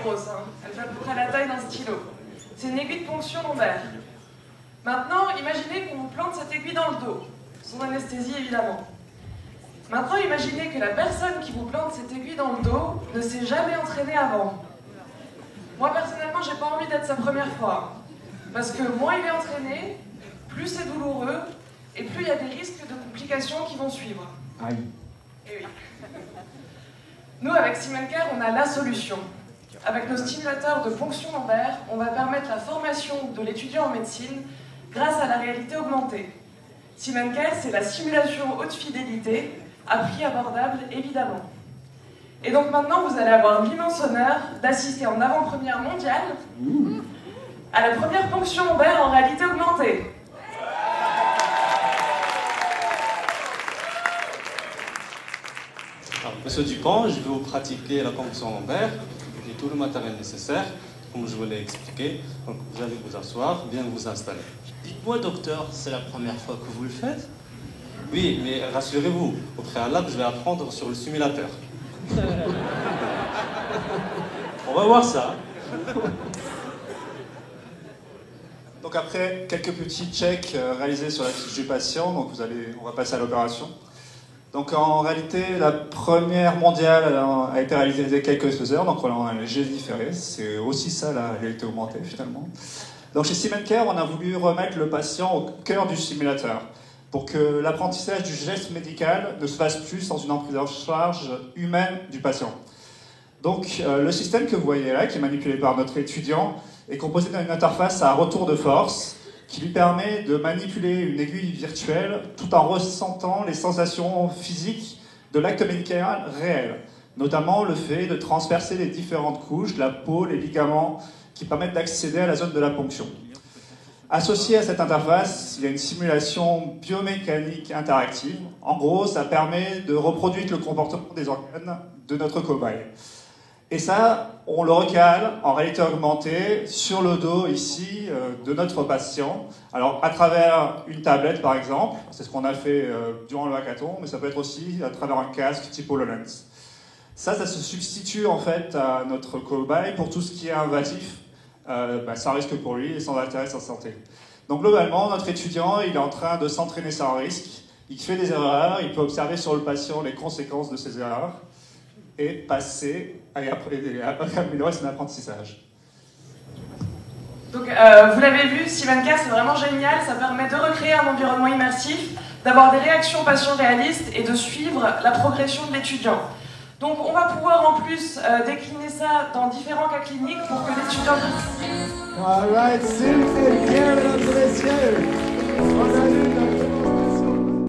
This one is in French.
grosse, hein. Elle fait à peu près la taille d'un stylo. C'est une aiguille de ponction lombaire. Maintenant, imaginez qu'on vous plante cette aiguille dans le dos, sans anesthésie évidemment. Maintenant, imaginez que la personne qui vous plante cette aiguille dans le dos ne s'est jamais entraînée avant. Moi, personnellement, j'ai pas envie d'être sa première fois. Parce que moins il est entraîné, plus c'est douloureux, et plus il y a des risques de complications qui vont suivre. Aïe. Et oui. Nous, avec Simencare, on a la solution. Avec nos stimulateurs de ponction lombaire, on va permettre la formation de l'étudiant en médecine grâce à la réalité augmentée. Simencare, c'est la simulation haute fidélité, à prix abordable, évidemment. Et donc maintenant, vous allez avoir l'immense honneur d'assister en avant-première mondiale à la première ponction lombaire en réalité augmentée. Alors, Monsieur Dupont, je vais vous pratiquer la ponction lombaire. J'ai tout le matériel nécessaire, comme je vous l'ai expliqué. Donc vous allez vous asseoir, bien vous installer. Dites-moi, docteur, c'est la première fois que vous le faites? Oui, mais rassurez-vous, au préalable, je vais apprendre sur le simulateur. On va voir ça. Donc après quelques petits checks réalisés sur la fiche du patient, donc on va passer à l'opération. Donc en réalité, la première mondiale a été réalisée il y a quelques heures, donc on a légiféré. C'est aussi ça la réalité augmentée finalement. Donc chez Simencare, on a voulu remettre le patient au cœur du simulateur pour que l'apprentissage du geste médical ne se fasse plus sans une prise en charge humaine du patient. Donc le système que vous voyez là, qui est manipulé par notre étudiant, est composé d'une interface à retour de force qui lui permet de manipuler une aiguille virtuelle tout en ressentant les sensations physiques de l'acte médical réel, notamment le fait de transpercer les différentes couches de la peau, les ligaments, qui permettent d'accéder à la zone de la ponction. Associé à cette interface, il y a une simulation biomécanique interactive. En gros, ça permet de reproduire le comportement des organes de notre cobaye. Et ça, on le recale en réalité augmentée sur le dos ici de notre patient. Alors à travers une tablette par exemple, c'est ce qu'on a fait durant le hackathon, mais ça peut être aussi à travers un casque type HoloLens. Ça se substitue en fait à notre cobaye pour tout ce qui est invasif, sans risque pour lui et sans intérêt sans santé. Donc globalement, notre étudiant, il est en train de s'entraîner sans risque, il fait des erreurs, il peut observer sur le patient les conséquences de ses erreurs et passer à améliorer son apprentissage. Donc vous l'avez vu, Simencare c'est vraiment génial, ça permet de recréer un environnement immersif, d'avoir des réactions patients réalistes et de suivre la progression de l'étudiant. Donc on va pouvoir en plus décliner ça dans différents cas cliniques pour que l'étudiant... All right, Simencare, mesdames et messieurs, on a eu